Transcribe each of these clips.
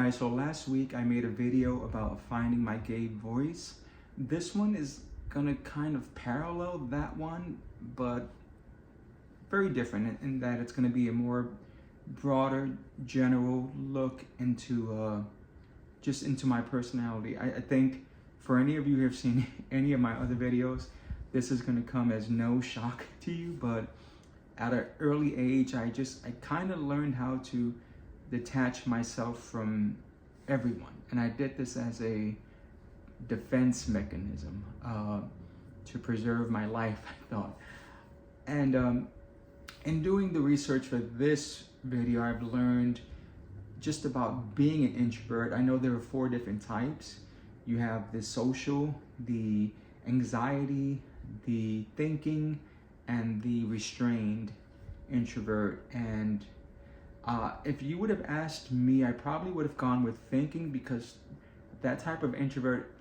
guys, so last week I made a video about finding my gay voice. This one is gonna kind of parallel that one, but very different in that it's gonna be a more broader, general look into just into my personality. I think for any of you who have seen any of my other videos, this is gonna come as no shock to you, but at an early age, I kind of learned how to detach myself from everyone. And I did this as a defense mechanism to preserve my life, I thought. And in doing the research for this video, I've learned just about being an introvert. I know there are 4 different types. You have the social, the anxiety, the thinking, and the restrained introvert. And if you would have asked me, I probably would have gone with thinking, because that type of introvert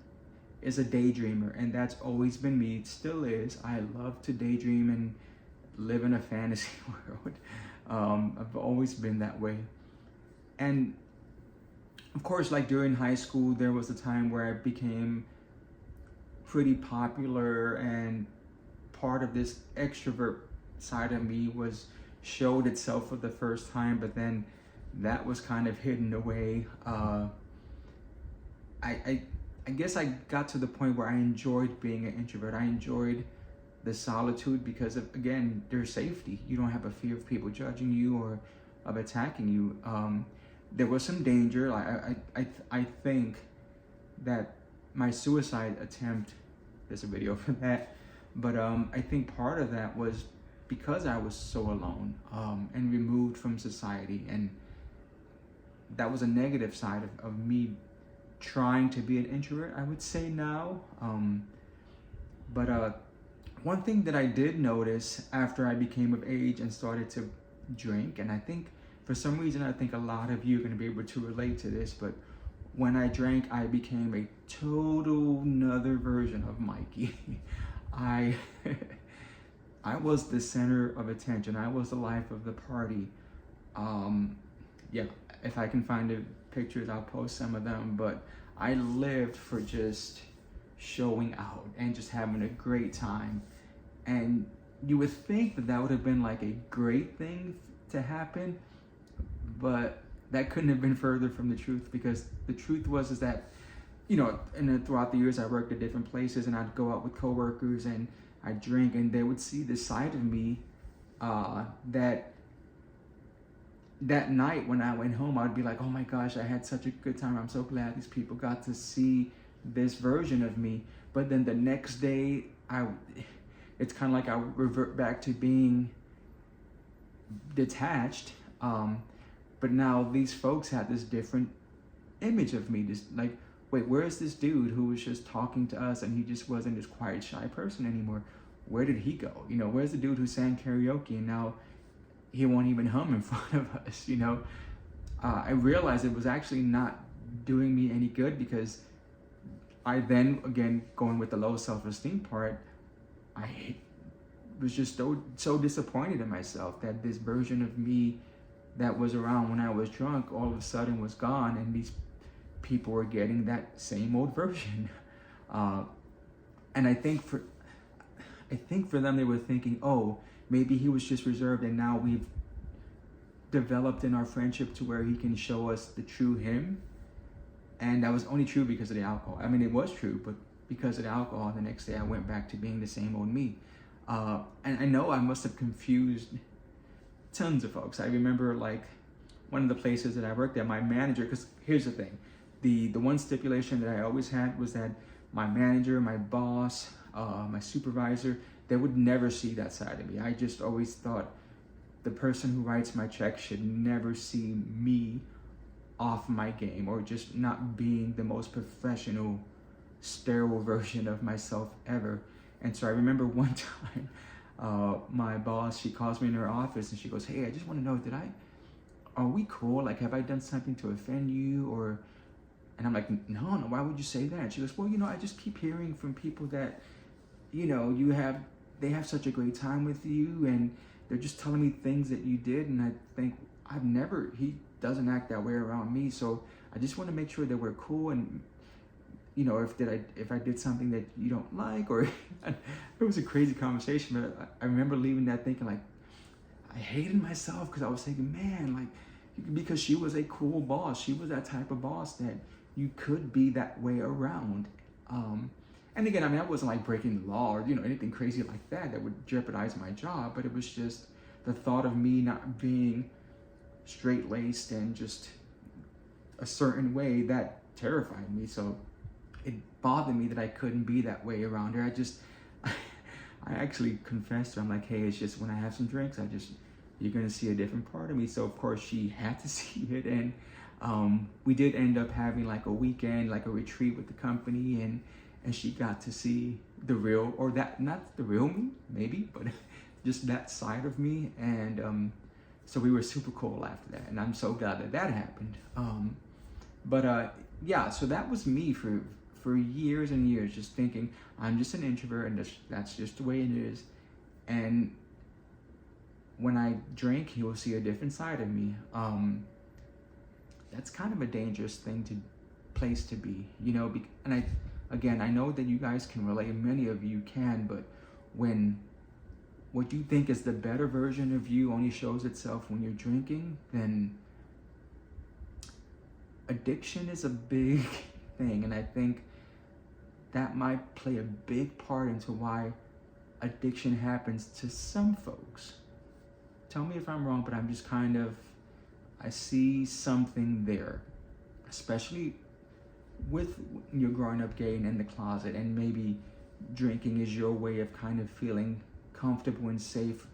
is a daydreamer, and that's always been me. It still is. I love to daydream and live in a fantasy world. I've always been that way. And of course, like during high school, there was a time where I became pretty popular, and part of this extrovert side of me showed itself for the first time, but then that was kind of hidden away. I guess I got to the point where I enjoyed being an introvert. I enjoyed the solitude because of, again, there's safety. You don't have a fear of people judging you or of attacking you. There was some danger. I think that my suicide attempt, there's a video for that, but I think part of that was because I was so alone and removed from society, and that was a negative side of me trying to be an introvert, I would say now. But one thing that I did notice after I became of age and started to drink, and I think for some reason, I think a lot of you are going to be able to relate to this, but when I drank, I became a total another version of Mikey. I was the center of attention. I was the life of the party. Yeah, if I can find the pictures, I'll post some of them, but I lived for just showing out and just having a great time. And you would think that that would have been like a great thing to happen, but that couldn't have been further from the truth, because the truth is that, you know, and throughout the years I worked at different places, and I'd go out with coworkers and I'd drink, and they would see this side of me that night when I went home, I'd be like, oh my gosh, I had such a good time. I'm so glad these people got to see this version of me. But then the next day, it's kind of like I would revert back to being detached. But now these folks had this different image of me. Just like, wait, where's this dude who was just talking to us and he just wasn't this quiet, shy person anymore? Where did he go? You know, where's the dude who sang karaoke and now he won't even hum in front of us, you know? I realized it was actually not doing me any good, because I then, again, going with the low self-esteem part, I was just so disappointed in myself that this version of me that was around when I was drunk all of a sudden was gone, and these people were getting that same old version. And I think for them, they were thinking, oh, maybe he was just reserved, and now we've developed in our friendship to where he can show us the true him. And that was only true because of the alcohol. I mean, it was true, but because of the alcohol, the next day I went back to being the same old me. And I know I must have confused tons of folks. I remember, like, one of the places that I worked at, my manager, because here's the thing, the one stipulation that I always had was that my manager, my boss, my supervisor, they would never see that side of me. I just always thought the person who writes my check should never see me off my game, or just not being the most professional, sterile version of myself ever. And so I remember one time, my boss, she calls me in her office and she goes, hey, I just want to know, are we cool? Like, have I done something to offend you? Or, and I'm like, no, why would you say that? And she goes, well, you know, I just keep hearing from people that, you know, they have such a great time with you, and they're just telling me things that you did, and I think he doesn't act that way around me. So I just want to make sure that we're cool, and if I did something that you don't like, or it was a crazy conversation, but I remember leaving that thinking like I hated myself because I was thinking, man, like, because she was a cool boss. She was that type of boss that you could be that way around. And again, I mean, I wasn't like breaking the law or anything crazy like that would jeopardize my job, but it was just the thought of me not being straight-laced and just a certain way that terrified me. So it bothered me that I couldn't be that way around her. I actually confessed to her. I'm like, hey, it's just when I have some drinks, you're gonna see a different part of me. So of course she had to see it, and we did end up having like a weekend, like a retreat with the company, and she got to see the real, or that, not the real me, maybe, but just that side of me. And so we were super cool after that, and I'm so glad that happened. Yeah, so that was me for years and years, just thinking I'm just an introvert, and that's just the way it is. And when I drink, you will see a different side of me. That's kind of a dangerous place to be, and I know that you guys can relate, many of you can, but when what you think is the better version of you only shows itself when you're drinking, then addiction is a big thing. And I think that might play a big part into why addiction happens to some folks. Tell me if I'm wrong, but I'm just I see something there, especially with you're growing up gay and in the closet, and maybe drinking is your way of kind of feeling comfortable and safe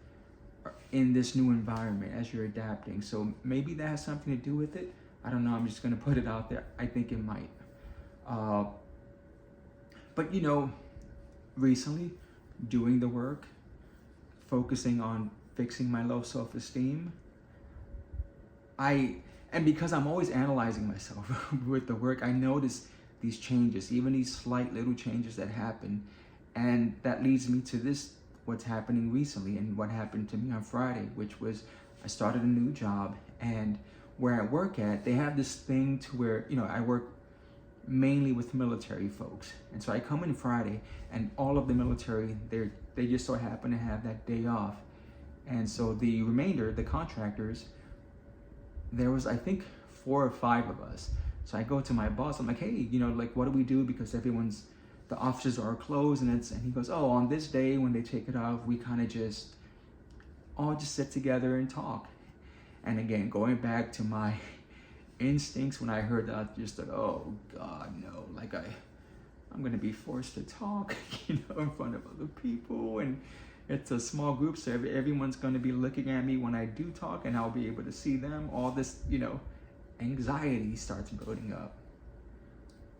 in this new environment as you're adapting. So maybe that has something to do with it. I don't know. I'm just gonna put it out there. I think it might. But recently, doing the work, focusing on fixing my low self-esteem, and because I'm always analyzing myself with the work, I notice these changes, even these slight little changes that happen. And that leads me to what's happening recently, and what happened to me on Friday, which was I started a new job, and where I work at, they have this thing to where, I work mainly with military folks. And so I come in Friday, and all of the military, they just so happen to have that day off. And so the remainder, the contractors, there was, I think, 4 or 5 of us. So I go to my boss, I'm like, hey, what do we do? Because the offices are closed, and he goes, oh, on this day when they take it off, we kind of just sit together and talk. And again, going back to my instincts when I heard that, I just thought, oh God, no, like I'm gonna be forced to talk, in front of other people, and it's a small group, so everyone's gonna be looking at me when I do talk, and I'll be able to see them. All this, anxiety starts building up.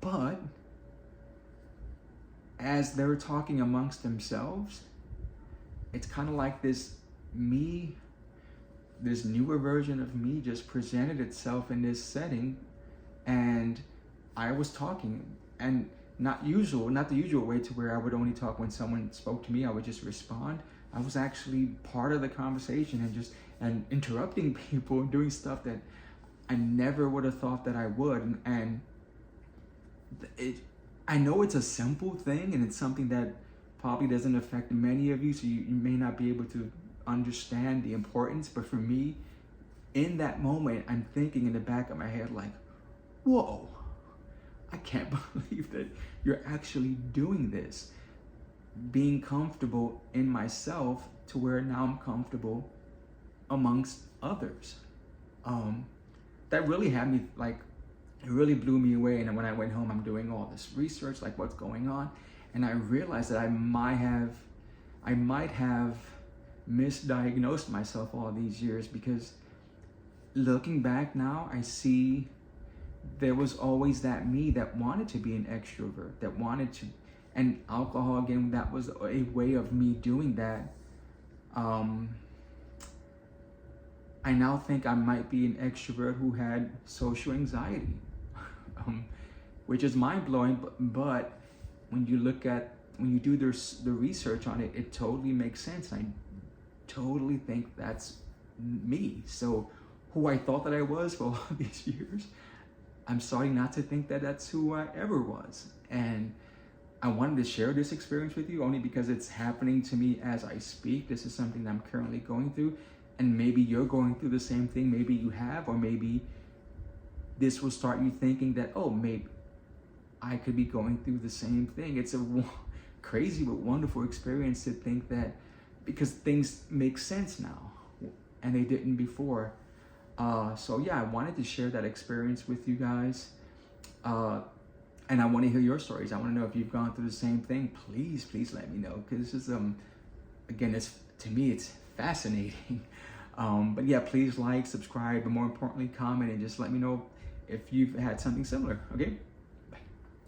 But as they're talking amongst themselves, it's kind of like this newer version of me just presented itself in this setting, and I was talking, and not the usual way to where I would only talk when someone spoke to me. I would just respond. I was actually part of the conversation, and interrupting people and doing stuff that I never would have thought that I would. And I know it's a simple thing, and it's something that probably doesn't affect many of you, so you may not be able to understand the importance. But for me, in that moment, I'm thinking in the back of my head like, whoa, I can't believe that you're actually doing this. Being comfortable in myself to where now I'm comfortable amongst others. That really had me, like, it really blew me away. And when I went home, I'm doing all this research, like what's going on, and I realized that I might have misdiagnosed myself all these years, because looking back now, I see there was always that me that wanted to be an extrovert, that wanted to, and alcohol, again, that was a way of me doing that. I now think I might be an extrovert who had social anxiety, which is mind-blowing, but when you do the research on it, it totally makes sense. I totally think that's me. So who I thought that I was for all these years, I'm starting not to think that that's who I ever was. And I wanted to share this experience with you only because it's happening to me as I speak. This is something that I'm currently going through. And maybe you're going through the same thing. Maybe you have, or maybe this will start you thinking that, oh, maybe I could be going through the same thing. It's a crazy but wonderful experience to think that, because things make sense now and they didn't before. So yeah, I wanted to share that experience with you guys. And I want to hear your stories. I want to know if you've gone through the same thing. Please let me know, because this is again, to me it's fascinating. But yeah, please like, subscribe, but more importantly, comment, and just let me know if you've had something similar. Okay.